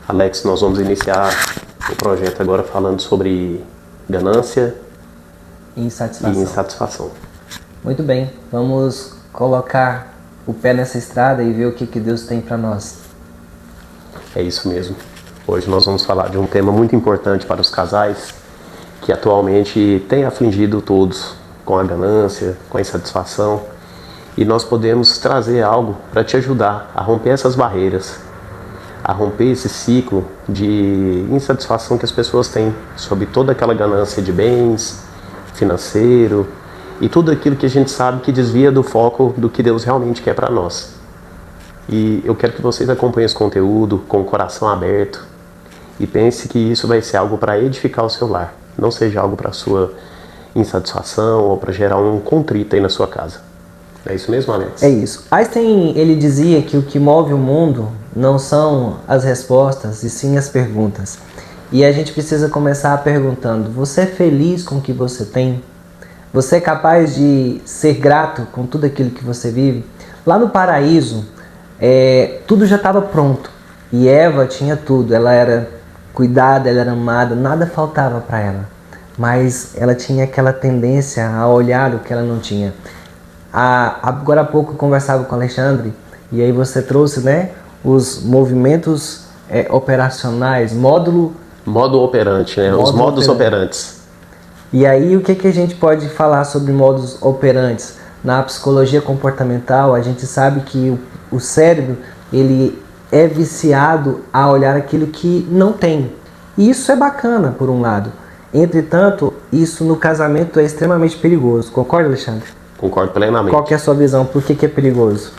Alex, nós vamos iniciar o projeto agora falando sobre ganância e insatisfação. Muito bem, vamos colocar o pé nessa estrada e ver o que Deus tem para nós. É isso mesmo. Hoje nós vamos falar de um tema muito importante para os casais que atualmente tem afligido todos com a ganância, com a insatisfação, e nós podemos trazer algo para te ajudar a romper essas barreiras, a romper esse ciclo de insatisfação que as pessoas têm sobre toda aquela ganância de bens, financeiro e tudo aquilo que a gente sabe que desvia do foco do que Deus realmente quer para nós. E eu quero que vocês acompanhem esse conteúdo com o coração aberto e pense que isso vai ser algo para edificar o seu lar, não seja algo para sua insatisfação ou para gerar um contrito aí na sua casa. É isso mesmo, Alex? É isso. Einstein, ele dizia que o que move o mundo não são as respostas, e sim as perguntas. E a gente precisa começar perguntando: você é feliz com o que você tem? Você é capaz de ser grato com tudo aquilo que você vive? Lá no paraíso, tudo já estava pronto. E Eva tinha tudo. Ela era cuidada, ela era amada, nada faltava para ela. Mas ela tinha aquela tendência a olhar o que ela não tinha. Agora há pouco eu conversava com o Alexandre, e aí você trouxe, né, os movimentos operacionais, Modo operante, né? Os modus operantes. E aí o que a gente pode falar sobre modus operantes? Na psicologia comportamental, a gente sabe que o cérebro, ele é viciado a olhar aquilo que não tem. E isso é bacana, por um lado. Entretanto, isso no casamento é extremamente perigoso. Concorda, Alexandre? Concordo plenamente. Qual que é a sua visão? Por que é perigoso?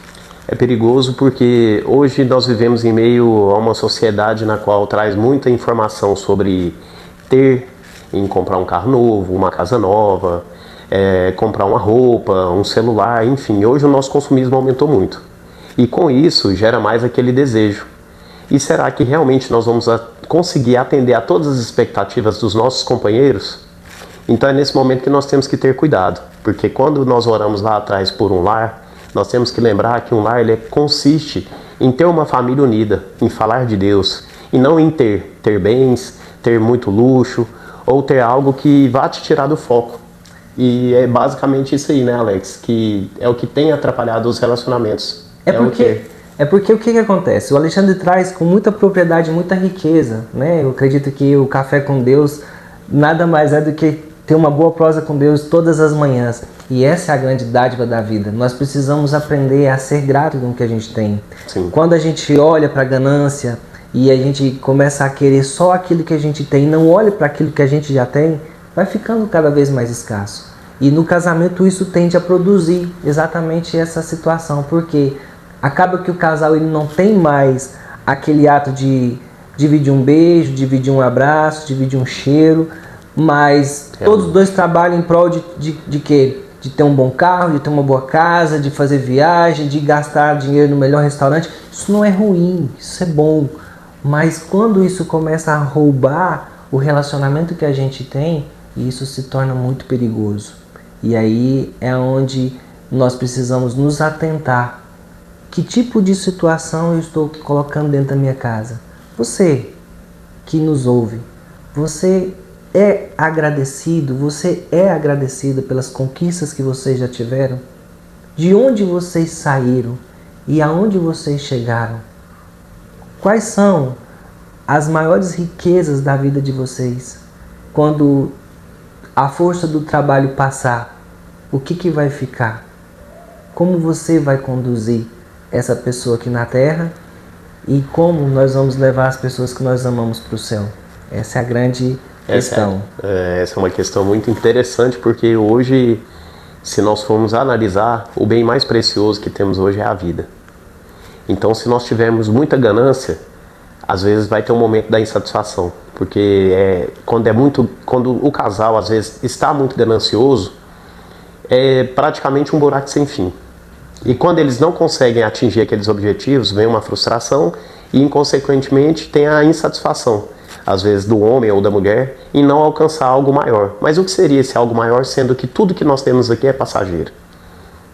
É perigoso porque hoje nós vivemos em meio a uma sociedade na qual traz muita informação sobre em comprar um carro novo, uma casa nova, comprar uma roupa, um celular, enfim. Hoje o nosso consumismo aumentou muito. E com isso gera mais aquele desejo. E será que realmente nós vamos conseguir atender a todas as expectativas dos nossos companheiros? Então é nesse momento que nós temos que ter cuidado, porque quando nós oramos lá atrás por um lar, nós temos que lembrar que um lar consiste em ter uma família unida, em falar de Deus, e não em ter bens, ter muito luxo, ou ter algo que vá te tirar do foco. E é basicamente isso aí, né, Alex? Que é o que tem atrapalhado os relacionamentos. Porque o que acontece? O Alexandre traz com muita propriedade, muita riqueza, né? Eu acredito que o Café com Deus nada mais é do que ter uma boa prosa com Deus todas as manhãs. E essa é a grande dádiva da vida. Nós precisamos aprender a ser grato com o que a gente tem. Sim. Quando a gente olha para a ganância e a gente começa a querer só aquilo que a gente tem, não olha para aquilo que a gente já tem, vai ficando cada vez mais escasso. E no casamento isso tende a produzir exatamente essa situação, porque acaba que o casal ele não tem mais aquele ato de dividir um beijo, dividir um abraço, dividir um cheiro, mas todos os dois trabalham em prol de quê? De ter um bom carro, de ter uma boa casa, de fazer viagem, de gastar dinheiro no melhor restaurante. Isso não é ruim, isso é bom. Mas quando isso começa a roubar o relacionamento que a gente tem, isso se torna muito perigoso. E aí é onde nós precisamos nos atentar. Que tipo de situação eu estou colocando dentro da minha casa? Você que nos ouve, você é agradecido, você é agradecida pelas conquistas que vocês já tiveram? De onde vocês saíram e aonde vocês chegaram? Quais são as maiores riquezas da vida de vocês? Quando a força do trabalho passar, o que vai ficar? Como você vai conduzir essa pessoa aqui na terra? E como nós vamos levar as pessoas que nós amamos para o céu? Essa é a grande questão. Essa é uma questão muito interessante, porque hoje, se nós formos analisar, o bem mais precioso que temos hoje é a vida. Então, se nós tivermos muita ganância, às vezes vai ter um momento da insatisfação, porque quando o casal às vezes está muito ganancioso, é praticamente um buraco sem fim. E quando eles não conseguem atingir aqueles objetivos, vem uma frustração e, inconsequentemente, tem a insatisfação, às vezes do homem ou da mulher, em não alcançar algo maior. Mas o que seria esse algo maior, sendo que tudo que nós temos aqui é passageiro?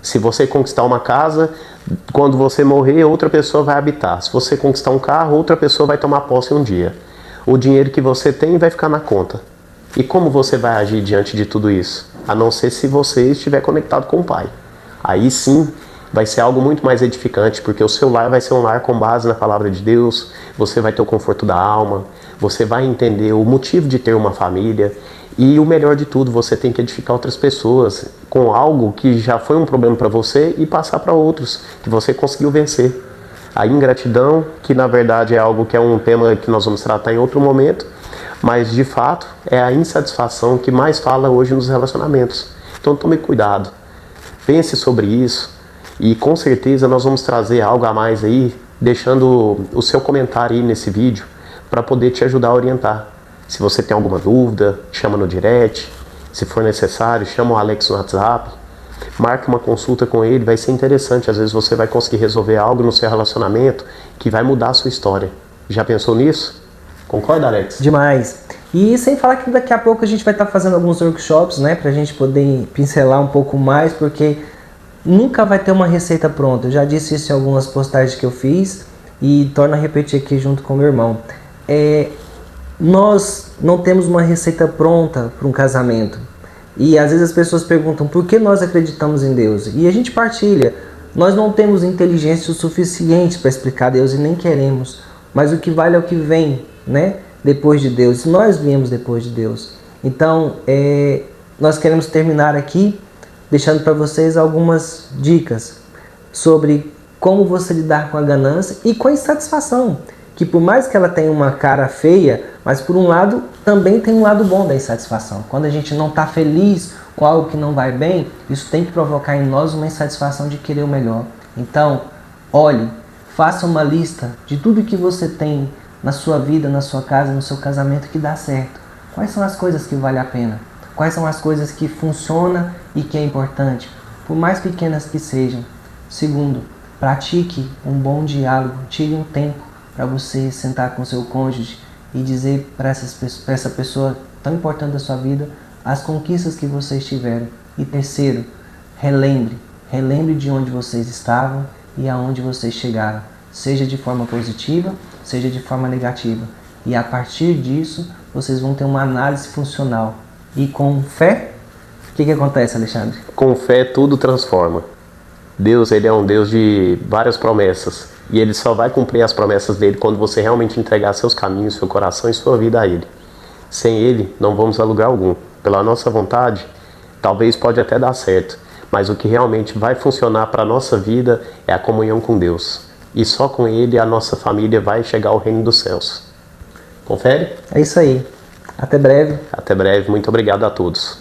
Se você conquistar uma casa, quando você morrer, outra pessoa vai habitar. Se você conquistar um carro, outra pessoa vai tomar posse um dia. O dinheiro que você tem vai ficar na conta. E como você vai agir diante de tudo isso? A não ser se você estiver conectado com o Pai. Aí sim, vai ser algo muito mais edificante, porque o seu lar vai ser um lar com base na palavra de Deus, você vai ter o conforto da alma, você vai entender o motivo de ter uma família, e o melhor de tudo, você tem que edificar outras pessoas com algo que já foi um problema para você e passar para outros, que você conseguiu vencer. A ingratidão, que na verdade é algo que é um tema que nós vamos tratar em outro momento, mas de fato é a insatisfação que mais fala hoje nos relacionamentos. Então tome cuidado, pense sobre isso e com certeza nós vamos trazer algo a mais aí, deixando o seu comentário aí nesse vídeo para poder te ajudar a orientar. Se você tem alguma dúvida, chama no direct, se for necessário, chama o Alex no WhatsApp, marque uma consulta com ele, vai ser interessante, às vezes você vai conseguir resolver algo no seu relacionamento que vai mudar a sua história. Já pensou nisso? Concorda, Alex? Demais. E sem falar que daqui a pouco a gente vai estar fazendo alguns workshops, né, pra gente poder pincelar um pouco mais, porque nunca vai ter uma receita pronta. Eu já disse isso em algumas postagens que eu fiz e torno a repetir aqui junto com meu irmão. Nós não temos uma receita pronta para um casamento. E às vezes as pessoas perguntam por que nós acreditamos em Deus. E a gente partilha. Nós não temos inteligência o suficiente para explicar Deus e nem queremos. Mas o que vale é o que vem, né? Depois de Deus. Nós viemos depois de Deus. Então, nós queremos terminar aqui deixando para vocês algumas dicas sobre como você lidar com a ganância e com a insatisfação. Que por mais que ela tenha uma cara feia, mas por um lado também tem um lado bom da insatisfação. Quando a gente não está feliz com algo que não vai bem, isso tem que provocar em nós uma insatisfação de querer o melhor. Então, olhe, faça uma lista de tudo que você tem na sua vida, na sua casa, no seu casamento que dá certo. Quais são as coisas que valem a pena? Quais são as coisas que funcionam e que é importante, por mais pequenas que sejam. Segundo, pratique um bom diálogo, tire um tempo para você sentar com seu cônjuge e dizer para essa pessoa tão importante da sua vida as conquistas que vocês tiveram. E terceiro, relembre de onde vocês estavam e aonde vocês chegaram, seja de forma positiva, seja de forma negativa. E a partir disso, vocês vão ter uma análise funcional. E com fé, o que acontece, Alexandre? Com fé tudo transforma. Deus, ele é um Deus de várias promessas. E ele só vai cumprir as promessas dele quando você realmente entregar seus caminhos, seu coração e sua vida a ele. Sem ele, não vamos a lugar algum. Pela nossa vontade, talvez pode até dar certo. Mas o que realmente vai funcionar para a nossa vida é a comunhão com Deus. E só com ele a nossa família vai chegar ao reino dos céus. Confere? É isso aí. Até breve. Até breve. Muito obrigado a todos.